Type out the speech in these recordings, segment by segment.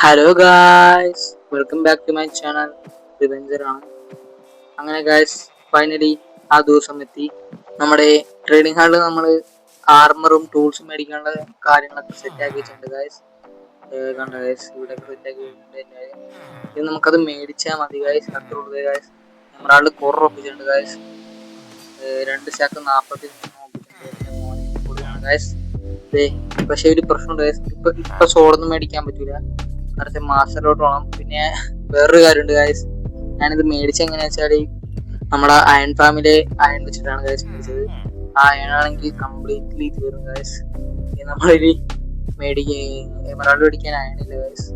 Hello guys, welcome back to my channel. Revenger ആണ്. അങ്ങനെ guys, finally ആ ദിവസം എത്തി. നമ്മുടെ ട്രേഡിംഗ് ഹാളിൽ നമ്മൾ ആർമറും ടൂൾസും മേടിക്കാനുള്ള കാര്യങ്ങളൊക്കെ സെറ്റ് ആക്കി വെച്ചിട്ടുണ്ട് ഗായ്സ്. കണ്ട ഗായ്സ്, ഇവിടെ സെറ്റ് ആക്കി വെച്ചിട്ടുണ്ട്. ഇത് നമുക്കത് മേടിച്ചാൽ മതി ഗായ്സ്. അത്ര ഉള്ളത് ഗായ്സ്. നമ്മുടെ ആളിൽ കുറവ് ഒപ്പിച്ചിട്ടുണ്ട് ഗായ്സ്. 2 stack 40 guys. പക്ഷെ ഒരു പ്രശ്നമുണ്ട് ഗായ്സ്. ഇപ്പൊ സോഡൊന്നും മേടിക്കാൻ പറ്റൂല. അടുത്ത മാസ്റ്ററിലോട്ട് പോകണം. പിന്നെ വേറൊരു കാര്യമുണ്ട് ഗായ്സ്, ഞാനിത് മേടിച്ച എങ്ങനെയാ വെച്ചാല് നമ്മുടെ അയൺ ഫാമിലെ അയൺ വെച്ചിട്ടാണ് ഗായ്സ് മേടിച്ചത്. ആ അയൺ ആണെങ്കിൽ കംപ്ലീറ്റ്ലി തീർന്നു ഗായ്സ്. നമ്മളിനി എമറാൾഡ് മേടിക്കാൻ അയണില്ല ഗായ്സ്.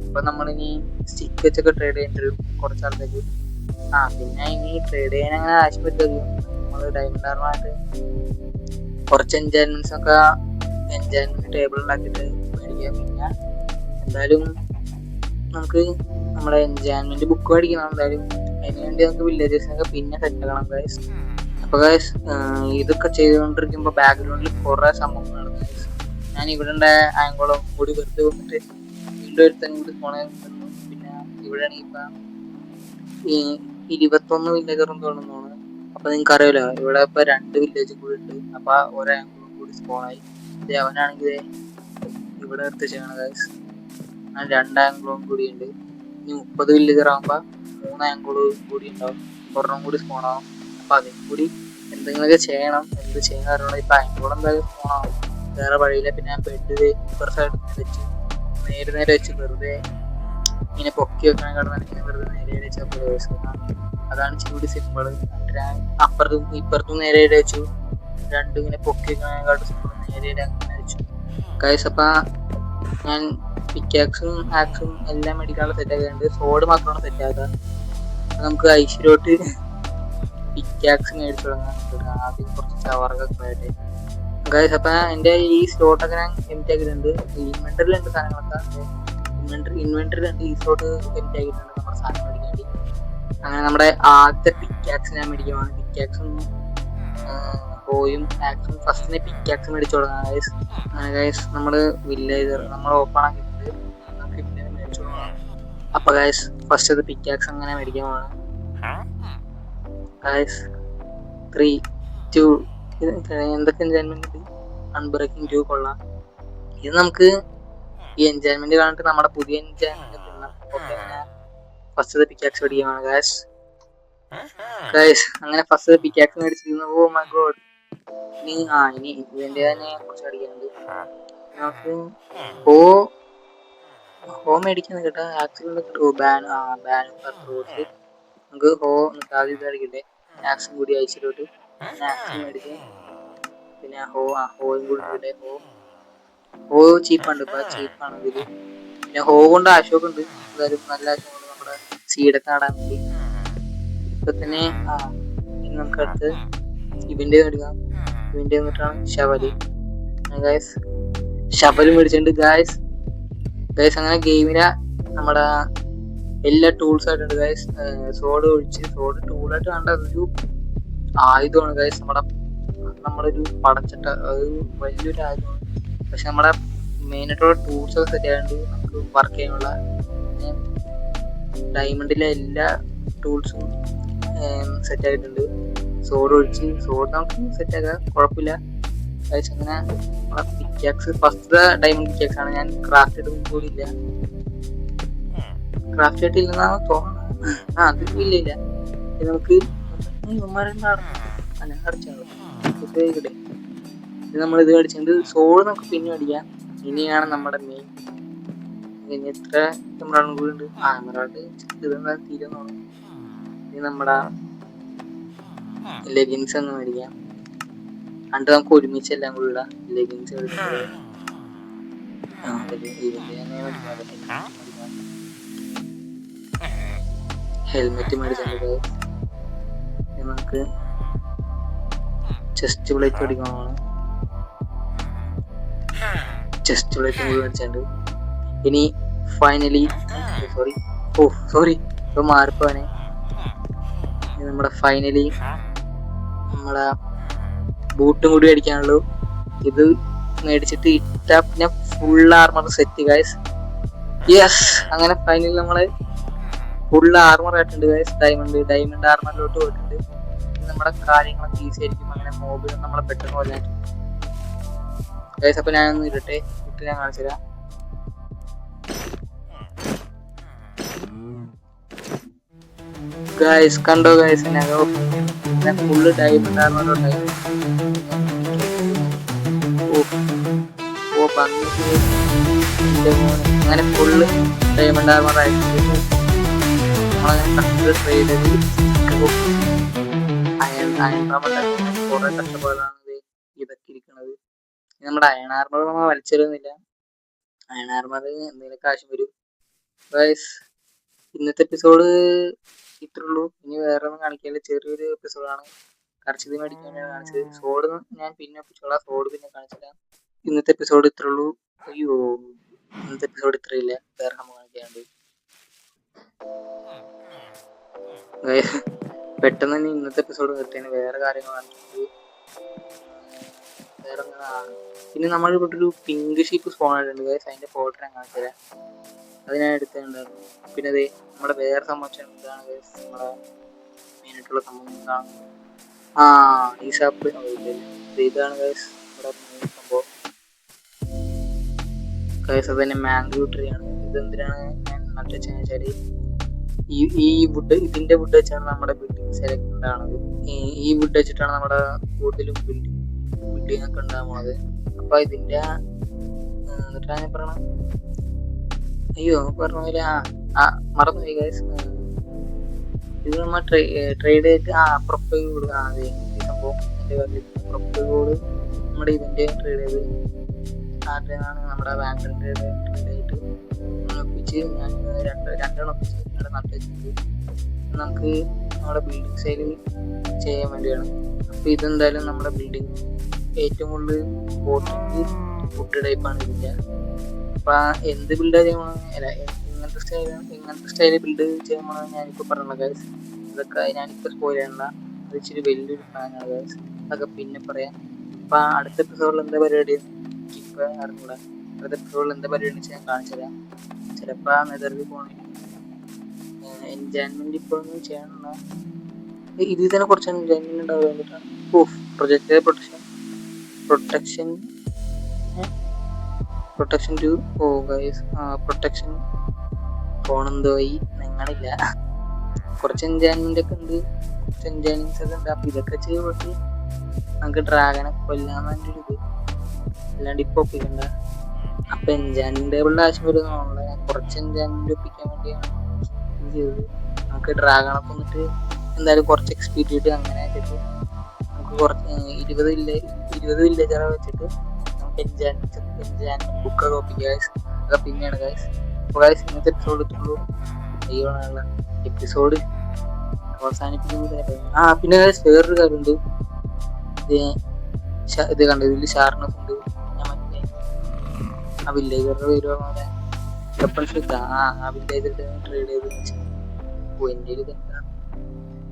അപ്പൊ നമ്മളിനി സ്റ്റിക്ക് വെച്ചൊക്കെ ട്രേഡ് ചെയ്യേണ്ടി വരും കുറച്ച് ആൾക്കാർക്ക്. പിന്നെ ഇനി ട്രേഡ് ചെയ്യാൻ അങ്ങനെ ആവശ്യപ്പെട്ടത് നമ്മള് ഡയമണ്ട് ആർമായിട്ട് കുറച്ച് എൻജോയ്മെന്റ്സ് ഒക്കെ ടേബിൾ ഉണ്ടാക്കിയിട്ട് മേടിക്കാം. പിന്നെ എന്തായാലും നമുക്ക് നമ്മുടെ എൻജോയ്മെന്റ് ബുക്ക് മേടിക്കണം. എന്തായാലും അതിനുവേണ്ടി നമുക്ക് വില്ലേജസിനൊക്കെ പിന്നെ സെറ്റ് ആക്കണം ഗൈസ്. അപ്പൊ ഗൈസ്, ഇതൊക്കെ ചെയ്തുകൊണ്ടിരിക്കുമ്പോ ബാക്ക്ഗ്രൗണ്ടിൽ കുറെ സംഭവങ്ങൾ നടന്നു ഗൈസ്. ഞാൻ ഇവിടെ ആംഗോളം കൂടി വെറുതെ വന്നിട്ട് വീണ്ടും ഒരുത്തനും കൂടി പോണേ. പിന്നെ ഇവിടെ ആണെങ്കിൽ ഇപ്പൊ ഈ 21 വില്ലേജറും തോന്നുന്നു. അപ്പൊ നിങ്ങൾക്ക് അറിയാലോ, ഇവിടെ ഇപ്പൊ 2 വില്ലേജ് കൂടി ഉണ്ട്. അപ്പൊ ഒരാംഗോളം കൂടി സ്പോണായി. അവനാണെങ്കിൽ ഇവിടെ എടുത്ത് ചെയ്യണം ഗൈസ്. 2 ആംഗിളും കൂടി ഉണ്ട്. ഇനി 30 വില്ലേജർ ആകുമ്പോ 3 ആംഗിളും കൂടി ഉണ്ടാവും. ഒരെണ്ണം കൂടി സ്പോണാവും. അപ്പൊ അതിൽ കൂടി എന്തെങ്കിലുമൊക്കെ ചെയ്യണം. എന്ത് ചെയ്യാറുള്ള ഇപ്പൊ ആംഗിളും എന്തായാലും സ്പോണാവും. വേറെ വഴിയില്ല. പിന്നെ ഞാൻ ബെഡ് ഇപ്പർ സൈഡ് വെച്ച് നേരെ വെച്ച് വെറുതെ ഇങ്ങനെ പൊക്കി വെക്കാനെക്കാളും വെറുതെ നേരെ വെച്ചാൽ അതാണ് ചൂടി സിമ്പിള്. അപ്പുറത്തും ഇപ്പുറത്തും നേരെ വെച്ചു. രണ്ടും ഇങ്ങനെ പൊക്കി വെക്കാനെക്കാളും സിമ്പിൾ നേരെ അങ്ങനെ വെച്ചു ഗൈസ്. അപ്പൊ ഞാൻ പിക്കാക്സും ആക്സും എല്ലാം മേടിക്കാനുള്ള സെറ്റ് ആക്കിയിട്ടുണ്ട്. സോഡ് മാത്രമാണ് സെറ്റ് ആക്കുക. നമുക്ക് ഐശ്വര്യോട്ട് പിക്കാക്സ് മേടിച്ചു തുടങ്ങാൻ ആദ്യം കുറച്ച് ചവർക്കൊക്കെ ആയിട്ട് ഗൈസ്. അപ്പൊ എന്റെ ഈ സ്ലോട്ടൊക്കെ ഞാൻ എംറ്റി ആക്കിയിട്ടുണ്ട്. ഇൻവെന്ററിലുണ്ട് സാധനങ്ങളൊക്കെ. ഇൻവെന്ററിലുണ്ട്. ഈ സ്ലോട്ട് എംറ്റി ആക്കിയിട്ടുണ്ട് നമ്മുടെ സാധനം മേടിക്കാൻ വേണ്ടി. അങ്ങനെ നമ്മുടെ ആദ്യത്തെ പിക്കാക്സ് ഞാൻ മേടിക്കുവാണ്. പിക്കാക്സും ആക്സും ഫസ്റ്റിനെ പിക്കാക്സ് മേടിച്ചു തുടങ്ങാം ഗൈസ്. അങ്ങനെ ഗൈസ്, നമ്മള് വില്ലേജർ നമ്മൾ ഓപ്പൺ ആക്കിയിട്ടുണ്ട്. നമുക്ക് മേടിച്ചു തുടങ്ങാം. അപ്പൊ ഗൈസ്, ഫസ്റ്റ് അത് പിക്കാക്സ് അങ്ങനെ മേടിക്കാൻ പോവാണ് ഗൈസ്. 3, 2 എന്തൊക്കെ എൻജോയ്മെന്റ് ഉണ്ട്. അൺബ്രേക്കിംഗ് 2 കൊള്ളാം. ഇത് നമുക്ക് ഈ എൻജോയ്മെന്റ് കാണിട്ട് നമ്മുടെ പുതിയ എൻജോയ്മെന്റ് ഫസ്റ്റ് പിക്കാക്സ് മേടിക്കുകയാണ് ഗൈസ്. അങ്ങനെ ഫസ്റ്റ് പിക്കാക്സ് മേടിച്ചിരുന്നു. Oh my god. ഇനി ഇതിന്റെ തന്നെ കുറച്ച് അടിക്കാനുണ്ട്. നമുക്ക് ഹോ മേടിക്കാൻ കേട്ടോ. ആക്സിഡന്റ് നമുക്ക് ഹോ ആദ്യം ഇത് അടിക്കട്ടെ. ആക്സും കൂടി അയച്ചിട്ട് ആക്സും മേടിച്ച് പിന്നെ ഹോയും കൂടി ഇട്ടെ. ഹോ ചീപ്പാണ്. ഇപ്പൊ ചീപ്പാണ് ഇതില്. പിന്നെ ഹോ കൊണ്ട് അശോക് ഉണ്ട്. എന്തായാലും നല്ല അശോക് നമ്മുടെ സീഡൊക്കെ നടാൻ വേണ്ടി. ഇപ്പൊ തന്നെ നമുക്ക് അടുത്ത് ഇവന്റെ എടുക്കാം. ഇവന്റെ വന്നിട്ടാണ് ഷവല്. ഷവല് മേടിച്ചിട്ടുണ്ട് ഗായ്സ്. അങ്ങനെ ഗെയിമിലെ നമ്മുടെ എല്ലാ ടൂൾസ് ആയിട്ടുണ്ട് ഗായ്സ്. സോഡ് ഒഴിച്ച് സോഡ് ടൂളായിട്ട് കണ്ട ഒരു ആയുധമാണ് ഗായ്സ്. നമ്മുടെ ഒരു പടച്ചിട്ട വലിയൊരു ആയുധമാണ്. പക്ഷെ നമ്മുടെ മെയിനായിട്ടുള്ള ടൂൾസ് ഒക്കെ സെറ്റ് ആയതുകൊണ്ട് നമുക്ക് വർക്ക് ചെയ്യാനുള്ള ഡയമണ്ടിലെ എല്ലാ ടൂൾസും സെറ്റ് ആയിട്ടുണ്ട്. സോഡ് ഒഴിച്ച് സോഡ് നമുക്ക് സെറ്റ് ആക്കാം, കുഴപ്പമില്ല. അങ്ങനെ പിക്കാക്സ് ഫസ്റ്റ് ഡയമണ്ട് പിക്കാക്സ് ആണ്. ഞാൻ ക്രാഫ്റ്റ് ചെയ്തും കൂടി ഇല്ല. ക്രാഫ്റ്റ് ആയിട്ടില്ലെന്നാണ് തോന്നുന്നത്. അത് ഇല്ല. നമുക്ക് ഇത് നമ്മൾ ഇത് മേടിച്ചിട്ടുണ്ട്. സോഡ് നമുക്ക് പിന്നെ മേടിക്കാം. ഇനിയാണ് നമ്മുടെ മെയിൻ. ഇനി എത്ര എമറാൾഡ് കൂടി ഉണ്ട്. എമറാൾഡ് ഇതെന്താ തീരുന്നു. ഇനി നമ്മുടെ ലെഗിൻസ് ഒന്ന് മേടിക്കാം. കണ്ട് നമുക്ക് ഒരുമിച്ച് എല്ലാം കൂടി ഇടാം. ലെഗിൻസ് ഹെൽമെറ്റ് മേടിച്ചിട്ടുണ്ട്. നമുക്ക് ചെസ്റ്റ് പ്ലേറ്റ് മേടിക്കണം. ചെസ്റ്റ് പ്ലേറ്റും കൂടി മേടിച്ചിട്ടുണ്ട്. ഇനി ഫൈനലി സോറി ഇപ്പൊ മാറിപ്പോനെ. നമ്മുടെ ഫൈനലി നമ്മളെ ബൂട്ടും കൂടി മേടിക്കാനുള്ളൂ. ഇത് മേടിച്ചിട്ട് ഇട്ടാ പിന്നെ full armour set guys. Yes, അങ്ങനെ ഫൈനലി നമ്മള് ഫുൾ ആർമർ ആയിട്ടുണ്ട് ഗൈസ്. ഡയമണ്ട് ആർമറിലോട്ട് പോയിട്ടുണ്ട്. നമ്മുടെ കാര്യങ്ങളൊക്കെ ഈസി ആയിരിക്കും. അങ്ങനെ മോബിലും നമ്മളെ പെട്ടെന്ന് കൊല്ലാൻ ഗൈസ്. അപ്പൊ ഞാനൊന്ന് ഇരട്ടെ ഇട്ട് ഞാൻ കാണിച്ചു തരാം. ഗൈസ് കണ്ടോ ഗൈസ്, ഞാൻ ഫുള്ള് ഡയമണ്ട് ആർമറിലോട്ടായി. ഓ ഭംഗി, അങ്ങനെ ഫുള്ള് ഡയമണ്ട് ആർമർ ആയിട്ടുണ്ട്. നമ്മളങ്ങനെ ട്രേഡ് കുറെ കഷ്ടപ്പാടാണ് ഇതൊക്കെ ഇരിക്കുന്നത്. നമ്മുടെ അയൺ ആർമർ നമ്മൾ വലിച്ചെറിയുന്നില്ല. അയൺ ആർമർ എന്തെങ്കിലും കാശ് വരും ഗൈസ്. ഇന്നത്തെ എപ്പിസോഡ് ഇത്രയുള്ളൂ. ഇനി വേറെ ഒന്നും കാണിക്കാനില്ല, ചെറിയൊരു എപ്പിസോഡാണ്. കർച്ചിത് മേടിക്കാൻ വേണ്ടിയാണ് കാണിച്ചത്. സോഡ് ഞാൻ പിന്നെ ഒപ്പിച്ചോളാം, സോഡ് പിന്നെ കാണിച്ചില്ല. ഇന്നത്തെ എപ്പിസോഡ് ഇത്രയുള്ളൂ. അയ്യോ, ഇന്നത്തെ എപ്പിസോഡ് ഇത്രയില്ല, വേറെ നമ്മൾ കാണിക്കാനുണ്ട്. പെട്ടെന്ന് തന്നെ ഇന്നത്തെ എപ്പിസോഡ് നിർത്തിയാണ്, വേറെ കാര്യങ്ങൾ കാണിക്കുന്നത്. വേറെ പിന്നെ നമ്മൾ ഇവിടെ ഒരു പിങ്ക് ഷീപ്പ് സ്പോൺ ആയിട്ടുണ്ട് ഗൈസ്. അതിന്റെ ഫോട്ടോ ഞാൻ കാണിച്ചു തരാം. അത് ഞാൻ എടുത്തിട്ടുണ്ടായിരുന്നു. പിന്നെ അതെ നമ്മുടെ വേറെ സംഭവം ഇതാണ് ഗൈസ്. നമ്മുടെ മെയിനായിട്ടുള്ള സംഭവം ഇതാണ്. ഈ ഷാപ്പ് ഇതാണ് ഗൈസ് നമ്മുടെ മെയിൻ സംഭവം ഗൈസ്. അത് തന്നെ മാംഗോ ട്രീ ആണ്. ഇതെന്തിനാണ് ഞാൻ നട്ടുവെച്ചെന്ന് വെച്ചാൽ ഈ വുഡ്, ഇതിന്റെ വുഡ് വെച്ചാണ് നമ്മുടെ ബിൽഡിംഗ് സെലക്ട് ഉണ്ടാവുന്നത്. ഈ വുഡ് വെച്ചിട്ടാണ് നമ്മുടെ കൂടുതലും ബിൽഡിംഗ് ഒക്കെ ഉണ്ടാവുന്നത്. അപ്പൊ ഇതിന്റെ എന്നിട്ടാണ് ഞാൻ പറയണ, അയ്യോ പറഞ്ഞ പോലെ മറന്നുപോയി ഗൈസ്. ഇത് നമ്മ ട്രേഡ് ചെയ്തിട്ട് പ്രൊഫൈൽ കോഡ്, അതെ ഈ സംഭവം പ്രൊഫൈൽ കോഡ് നമ്മുടെ ഇതിന്റെ ട്രേഡ് ചെയ്ത് ആദ്യമാണ് നമ്മുടെ ബാങ്ക് ട്രേഡ് ആയിട്ട് ഒപ്പിച്ച് ഞാൻ രണ്ടെണ്ണം ഒപ്പിച്ച് അവിടെ നട്ട് വെച്ചിട്ട് നമുക്ക് നമ്മുടെ ബിൽഡിംഗ് സ്റ്റൈൽ ചെയ്യാൻ വേണ്ടിയാണ്. അപ്പൊ ഇതെന്തായാലും നമ്മുടെ ബിൽഡിംഗ് ഏറ്റവും കൂടുതൽ ഇമ്പോർട്ടൻറ്റ് ഫുഡ് ടൈപ്പാണ് ഇതിൻ്റെ. അപ്പൊ എന്ത് ബിൽഡ് ചെയ്യണം, അല്ല ഇങ്ങനത്തെ സ്റ്റൈല് ബിൽഡ് ചെയ്യണമെന്ന് ഞാനിപ്പോൾ പറഞ്ഞ ഗൈസ്. ഇതൊക്കെ ഞാനിപ്പോൾ സ്പോയിൽ ചെയ്യണ്ട, അത് ഇച്ചിരി വലിയൊരു പ്ലാനാണ് ഗൈസ്. അതൊക്കെ പിന്നെ പറയാം. അപ്പൊ അടുത്ത എപ്പിസോഡിൽ എന്താ പരിപാടി ഇപ്പൊ അറിഞ്ഞൂടാ. അടുത്ത എപ്പിസോഡിൽ എന്താ പരിപാടി വെച്ചാൽ ഞാൻ കാണിച്ചു തരാം. ചിലപ്പോൾ നെതറിൽ പോകണമെങ്കിൽ എൻജോയ്മെന്റ് ഇപ്പോൾ ഒന്നും ചെയ്യാനുള്ള ഇതിൽ തന്നെ കുറച്ച് എൻജോയ്മെന്റ് ഉണ്ടാവുക വേണ്ടിയിട്ടാണ്. Project protection 2 guys. പ്രൊട്ടക്ഷൻ ഫോണെന്തോയി നിങ്ങളില്ല. കുറച്ച് എൻജോയ്മെന്റ് ഒക്കെ ഉണ്ട്, കുറച്ച് എൻജോയ്മെന്റ്സ് ഒക്കെ ഉണ്ട്. അപ്പൊ ഇതൊക്കെ ചെയ്തിട്ട് നമുക്ക് ഡ്രാഗനെ കൊല്ലാൻ വേണ്ടി ഇത് അല്ലാണ്ട് ഇപ്പൊ ഒപ്പിക്കണ്ട. അപ്പൊ എൻജോയ്മെന്റ് ടേബിളിന്റെ ആവശ്യം വരുന്നതാണല്ലോ. ഞാൻ കുറച്ച് എൻജോയ്മെന്റ് ഒപ്പിക്കാൻ വേണ്ടിയാണ് ഇത് ചെയ്തത്. നമുക്ക് ഡ്രാഗണെ കൊന്നിട്ട് എന്തായാലും കുറച്ച് എക്സ്പീരിയൻസ് കിട്ടി. അങ്ങനെ ആയിട്ട് നമുക്ക് കുറച്ച് 20 വില്ലേജറെ വെച്ചിട്ട് നമുക്ക് എൻജോയ്മെന്റ് ബുക്കൊക്കെ ഒപ്പിക്കുക ഗൈസ്. അതൊക്കെ പിന്നെയാണ് ഗൈസ്. അപ്പോൾ ഗൈസ് ഇന്നത്തെ എപ്പിസോഡ് ഇട്ടുള്ളൂ. ദൈവമുള്ള എപ്പിസോഡ് അവസാനിപ്പിക്കുന്നത്. പിന്നെ ഗൈസ് വേറൊരു കാര്യമുണ്ട്. ഇത് കണ്ടത് ഇതിൽ ഷാർപ്നെസ് ഉണ്ട്. ഞാൻ മറ്റേ ആ വില്ലേജറുടെ പേര് പറഞ്ഞ വെപ്പൺസ് എടുക്കാം. ആ വില്ലേജറുടെ ട്രേഡ് ചെയ്ത് എൻ്റെ ഇതെന്താ,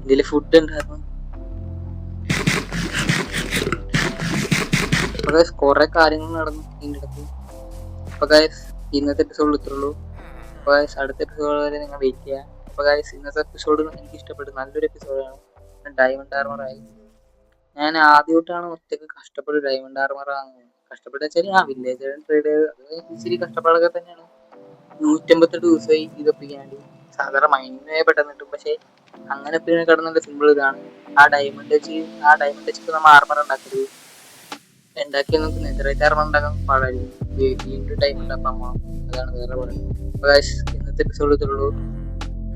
ഇതിൽ ഫുഡ് ഉണ്ടായിരുന്നു. അപ്പൊ ഗൈസ് കുറെ കാര്യങ്ങൾ നടന്നു ഇതിൻ്റെ അടുത്ത്. അപ്പൊ ഗൈസ് ഇന്നത്തെ എപ്പിസോഡിൽ ഇത്രയുള്ളൂ. അപ്പൊ ഗൈസ് അടുത്ത എപ്പിസോഡ് വരെ നിങ്ങൾ വെയിറ്റ് ചെയ്യുക. അപ്പൊ ഗൈസ് ഇന്നത്തെ എപ്പിസോഡ് എനിക്ക് ഇഷ്ടപ്പെട്ടു, നല്ലൊരു എപ്പിസോഡാണ്. ഡയമണ്ട് ആർമറായി. ഞാൻ ആദ്യമായിട്ടാണ് ഒറ്റക്ക് കഷ്ടപ്പെട്ട് ഡയമണ്ട് ആർമറാണ് കഷ്ടപ്പെട്ട് വെച്ചാൽ വില്ലേജ് ട്രേഡ് ചെയ്ത്. അത് ഇച്ചിരി കഷ്ടപ്പാടൊക്കെ തന്നെയാണ്. 158 ദിവസമായി ഇതൊപ്പിക്കാൻ വേണ്ടി. സാധാരണ മൈൻഡേ പെട്ടെന്ന് കിട്ടും, പക്ഷെ അങ്ങനെ പിന്നെ കിടന്നുള്ള സിമ്പിൾ ഇതാണ്. ആ ഡയമണ്ട് വെച്ചിട്ട് നമ്മൾ ആർമർ ഉണ്ടാക്കരുത്. ഉണ്ടാക്കി നമുക്ക് നെതറേറ്റ് ആർമർ ഉണ്ടാക്കാൻ പാടായിരിക്കും. വീണ്ടും ഡയമണ്ട് അപ്പം അതാണ് വേറെ പറയുന്നത്. അപ്പൊ ഗൈസ് ഇന്നത്തെ എപ്പിസോഡ് ഇതുള്ളൂ.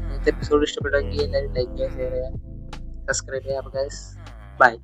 ഇന്നത്തെ എപ്പിസോഡ് ഇഷ്ടപ്പെട്ടെങ്കിൽ എല്ലാവരും ലൈക്ക് ചെയ്യുക, ഷെയർ ചെയ്യുക, സബ്സ്ക്രൈബ് ചെയ്യുക. അപ്പൊ ഗൈസ് ബൈ.